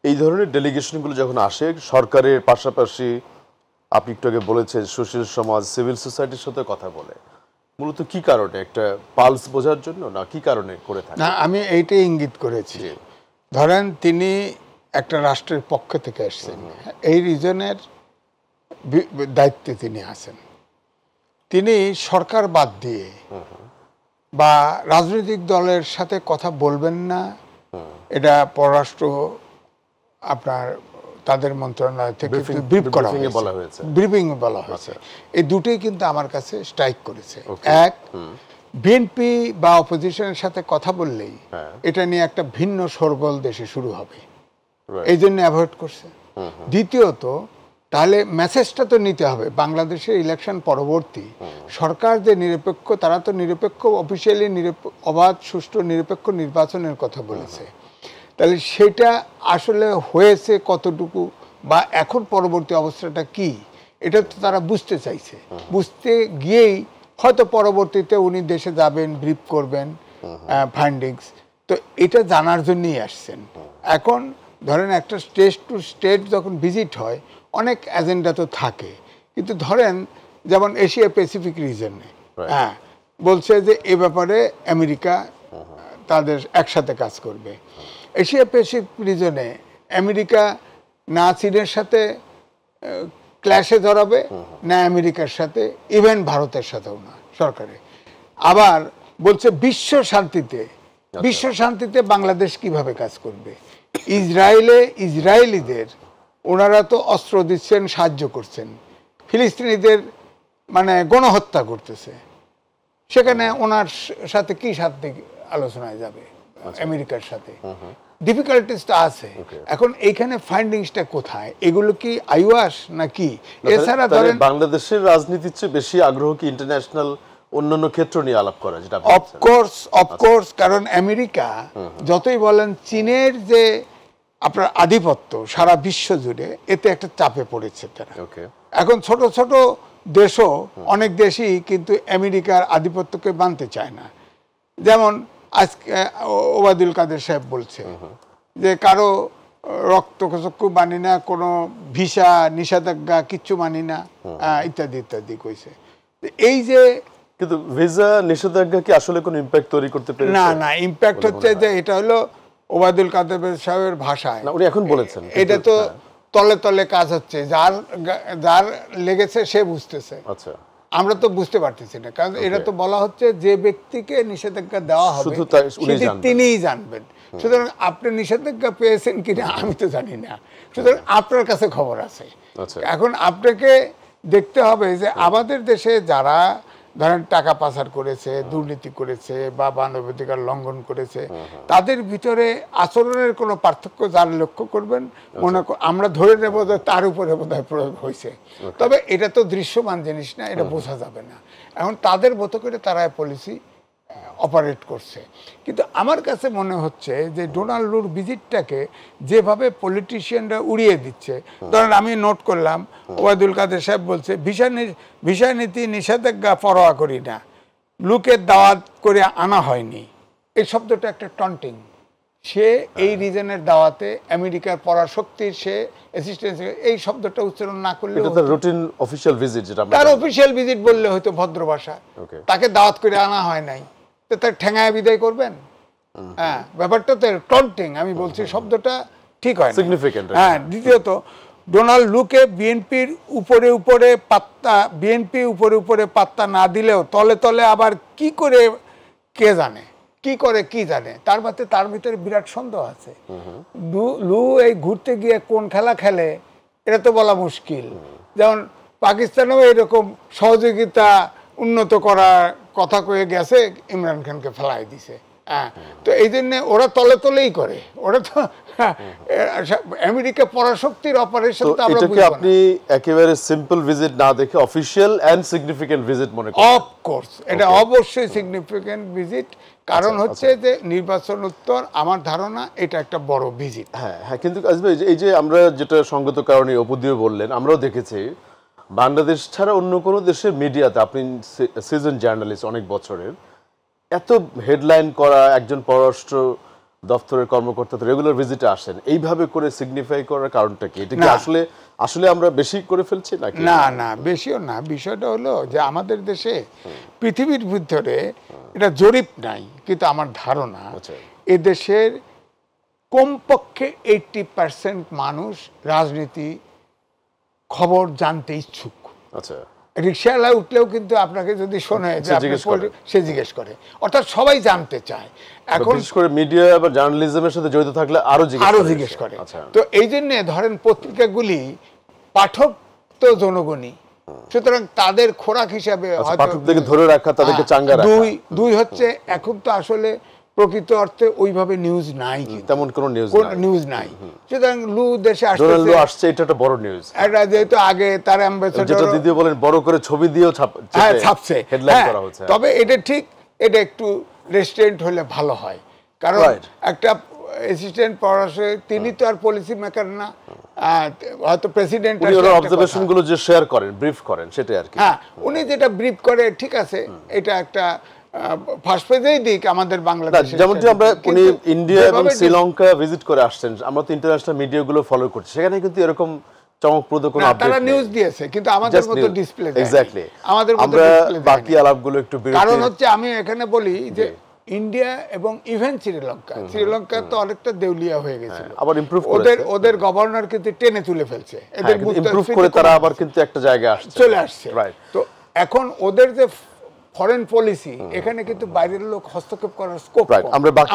এই ধরনের ডেলিগেশনগুলো যখন আসে সরকারের পাশাপাশি আপনি একটু আগে বলেছেন সুশীল সমাজ সিভিল সোসাইটির সাথে কথা বলে মূলত কি কারণে একটা পালস বোঝার জন্য না কি কারণে করে থাকে? না, আমি এইটাই ইঙ্গিত করেছি। ধরেন তিনি একটা রাষ্ট্রের পক্ষ থেকে এসেছেন, এই রিজনের দায়িত্বে তিনি আছেন। তিনি সরকার বাদ দিয়ে বা রাজনৈতিক দলের সাথে কথা বলবেন না, এটা পররাষ্ট্র আপনার তাদের মন্ত্রণালয় থেকে ব্রিফ করা হয়েছে, ব্রিফিং বলা হয়েছে। এই দুটোই কিন্তু আমার কাছে স্ট্রাইক করেছে। এক, বিএনপি বা অপোজিশনের সাথে কথা বললেই এটা নিয়ে একটা ভিন্ন শোরগোল দেশে শুরু হবে, এই জন্য অ্যাভয়েড করছে। দ্বিতীয়ত, তাহলে মেসেজটা তো নিতে হবে বাংলাদেশের ইলেকশন পরবর্তী সরকার যে নিরপেক্ষ, তারা তো নিরপেক্ষ অফিসিয়ালি অবাধ সুষ্ঠু নিরপেক্ষ নির্বাচনের কথা বলেছে। তাহলে সেটা আসলে হয়েছে কতটুকু বা এখন পরবর্তী অবস্থাটা কি, এটা তো তারা বুঝতে চাইছে। বুঝতে গিয়েই হয়তো পরবর্তীতে উনি দেশে যাবেন, ব্রিফ করবেন ফাইন্ডিংস, তো এটা জানার জন্যই আসছেন। এখন ধরেন একটা স্টেট টু স্টেট যখন ভিজিট হয় অনেক এজেন্ডা তো থাকে, কিন্তু ধরেন যেমন এশিয়া প্যাসিফিক রিজনে বলছে যে এ ব্যাপারে আমেরিকা তাদের একসাথে কাজ করবে। এশিয়া প্যাসিফিক রিজনে আমেরিকা না চীনের সাথে ক্ল্যাশে জড়াবে, না আমেরিকার সাথে, ইভেন ভারতের সাথেও না সরকারে। আবার বলছে বিশ্ব শান্তিতে বাংলাদেশ কিভাবে কাজ করবে। ইসরায়েলিদের ওনারা তো অস্ত্র দিচ্ছেন, সাহায্য করছেন, ফিলিস্তিনিদের মানে গণহত্যা করতেছে, সেখানে ওনার সাথে কি সাথে আলোচনায় যাবে আমেরিকার সাথে? ডিফিকাল্টিসটা আছে। এখন এইখানে ফাইন্ডিংসটা কোথায়? এগুলো কি আইওয়াস নাকি? এছাড়া ধরেন বাংলাদেশের রাজনীতির চেয়ে বেশি আগ্রহ কি ইন্টারন্যাশনাল অন্যান্য ক্ষেত্র নিয়ে আলাপ করা, যেটা অফকোর্স, কারণ আমেরিকা যতই বলেন চীনের যে আপনার আধিপত্য সারা বিশ্ব জুড়ে, এতে একটা চাপে পড়েছে তারা। এখন ছোট ছোট দেশও, অনেক দেশই কিন্তু আমেরিকার আধিপত্যকে মানতে চায় না। যেমন আজকে ওবায়দুল কাদের সাহেব বলছে যে কারো রক্তচক্ষু মানি না, কোনো ভিসা নিষেধাজ্ঞা কিচ্ছু মানি না, ইত্যাদি ইত্যাদি কইছে। এই যে কিন্তু ভিসা নিষেধাজ্ঞা কি আসলে কোনো ইমপ্যাক্ট তৈরি করতে পেরেছে? না, ইমপ্যাক্ট হচ্ছে যে এটা হলো ওবায়দুল কাদের সাহেবের ভাষায়, উনি এখন বলেছেন এটা তো তলে তলে কাজ হচ্ছে, যার লেগেছে সে বুঝতেছে। আচ্ছা, আমরা তো বুঝতে পারতেছি না, কারণ এটা তো বলা হচ্ছে যে ব্যক্তিকে নিষেধাজ্ঞা দেওয়া হবে তিনিই জানবেন। সুতরাং আপনি নিষেধাজ্ঞা পেয়েছেন কিনা আমি তো জানি না, সুতরাং আপনার কাছে খবর আছে। এখন আপনাকে দেখতে হবে যে আমাদের দেশে যারা ধরেন টাকা পাচার করেছে, দুর্নীতি করেছে বা মানবাধিকার লঙ্ঘন করেছে, তাদের ভিতরে আচরণের কোনো পার্থক্য যার লক্ষ্য করবেন, মনে আমরা ধরে নেব যে তার উপরে বোধহয় প্রয়োগ হয়েছে। তবে এটা তো দৃশ্যমান জিনিস না, এটা বোঝা যাবে না। এখন তাদের মতো করে তারা পলিসি অপারেট করছে। কিন্তু আমার কাছে মনে হচ্ছে যে ডোনাল্ড লুর ভিজিটটাকে যেভাবে পলিটিশিয়ানরা উড়িয়ে দিচ্ছে, ধরেন আমি নোট করলাম ওবায়দুল কাদের সাহেব বলছে ভিসা নীতি নিষেধাজ্ঞা পরোয়া করি না, লুকের দাওয়াত করে আনা হয়নি। এই শব্দটা একটা টন্টিং। সে এই রিজনের দাওয়াতে আমেরিকার পরাশক্তির সে অ্যাসিস্ট্যান্স, এই শব্দটা উচ্চারণ না করলে রুটিন অফিশিয়াল ভিজিট, যেটা তার অফিশিয়াল ভিজিট বললে হয়তো ভদ্র ভাষা। তাকে দাওয়াত করে আনা হয় নাই, তো তার ঠেঙায় বিদায় করবেন? হ্যাঁ, ব্যাপারটা তো টন্টিং। আমি বলছি শব্দটা ঠিক হয় না। হ্যাঁ, দ্বিতীয়ত ডোনাল্ড লুকে বিএনপি উপরে পাত্তা না দিলেও তলে তলে আবার কি করে কে জানে, কি জানে, তার ভিতরে বিরাট সন্দেহ আছে। লু এই ঘুরতে গিয়ে কোন খেলা খেলে এটা তো বলা মুশকিল। যেমন পাকিস্তানেও এরকম সহযোগিতা উন্নত করার কথা কয়ে গেছে, ইমরান খানকে ফেলাই দিছে। তো এই জন্য ওরা তলে তলেই করে, ওরা তো আমেরিকা পরাশক্তির অপারেশন। আপনি একেবারে সিম্পল ভিজিট না দেখে অফিশিয়াল এন্ড সিগনিফিকেন্ট ভিজিট মনে করেন? অফ কোর্স এটা অবশ্যই সিগনিফিকেন্ট ভিজিট, কারণ হচ্ছে যে নির্বাচন উত্তর আমার ধারণা এটা একটা বড় ভিজিট। হ্যাঁ, কিন্তু এই যে আমরা যেটা সঙ্গত কারণে অপুদিও বললেন, আমরাও দেখেছি বাংলাদেশ ছাড়া অন্য কোনো দেশের মিডিয়াতে, আপনি সিজন জার্নালিস্ট অনেক বছরের, এত হেডলাইন করা একজন পররাষ্ট্র দপ্তরের কর্মকর্তা তো রেগুলার ভিজিটে আসেন, এইভাবে করে সিগনিফাই করার কারণটা কি? এটা কি না। আসলে আসলে আমরা বেশি করে ফেলছি নাকি? না না, বেশিও না। বিষয়টা হলো যে আমাদের দেশে পৃথিবীর ভিতরে এটা জরিপ নাই, কিন্তু আমার ধারণা আচ্ছা। এদেশের কমপক্ষে 80% মানুষ রাজনীতি খবর জানতে ইচ্ছুক। আচ্ছা, রিক্সাওয়ালা উঠলেও কিন্তু আপনাকে যদি শোনে যে সে আপনি জিজ্ঞেস করে। সে জিজ্ঞেস করে, অর্থাৎ সবাই জানতে চায়। এখন বিশেষ করে মিডিয়া বা জার্নালিজমের সাথে জড়িত থাকলে আরো জিজ্ঞেস করে। আচ্ছা, তো এই জন্য ধরেন পত্রিকাগুলি পাঠক তো জনগণই, সুতরাং তাদের খোরাক হিসাবে আচ্ছা, হয়তো পাঠকদেরকে ধরে রাখা, তাদেরকে চাঙ্গা রাখা। দুই হচ্ছে এখন তো আসলে প্রকৃত অর্থে ওইভাবে নিউজ নাই, কিন্তু তেমন কোনো নিউজ কোন নাই। নিউজ নাই। সুতরাং লু দেশে ডোনাল্ড লু আসছে, আসছে, এটা একটা বড় নিউজ। একটা যেহেতু আগে তার যেটা অ্যাম্বাসেডর দিদিও বলেন বড় করে ছবি দিয়েও ছাপছে, হেডলাইন হ্যাঁ, করা হচ্ছে। তবে এটা ঠিক, এটা একটু রেস্টুরেন্ট হলে ভালো হয়, কারণ Right. একটা অ্যাসিস্ট্যান্ট পড়াশোনা তিনি তো আর পলিসি মেকার না, হয়তো প্রেসিডেন্ট উনি ওনার অবজারভেশন গুলো যে শেয়ার করেন, ব্রিফ করেন, সেটাই আর কি। হ্যাঁ, উনি যেটা ব্রিফ করে ঠিক আছে, এটা একটা ফার্স্ট পেজেই দিক আমাদের না, বাংলাদেশে। যেমনটি আমরা উনি ইন্ডিয়া এবং শ্রীলঙ্কা ভিজিট করে আসছেন, আমরা তো ইন্টারন্যাশনাল মিডিয়া গুলো ফলো করছি, সেখানে কিন্তু এরকম চমকপ্রদ কোনো আপডেট তারা নেই। নিউজ দিয়েছে, কিন্তু আমাদের মতো ডিসপ্লে দেয়। এক্স্যাক্টলি, আমাদের মতো আমরা ডিসপ্লে দেয় বাকি না। আলাপগুলো একটু কারণ বিরতি। হচ্ছে আমি এখানে বলি যে ইন্ডিয়া এবং ইভেন শ্রীলঙ্কা তো অনেকটা দেউলিয়া হয়ে গেছিল, আবার ইমপ্রুভ ওদের গভর্নর কিন্তু টেনে তুলে ফেলছে, এদের ইমপ্রুভ করে তারা আবার কিন্তু একটা জায়গায় আসছে, চলে আসছে। রাইট। তো এখন ওদের যে ফরেন পলিসি, এখানে কিন্তু বাইরের লোক হস্তক্ষেপ করার স্কোপ রাইট, আমরা বাকি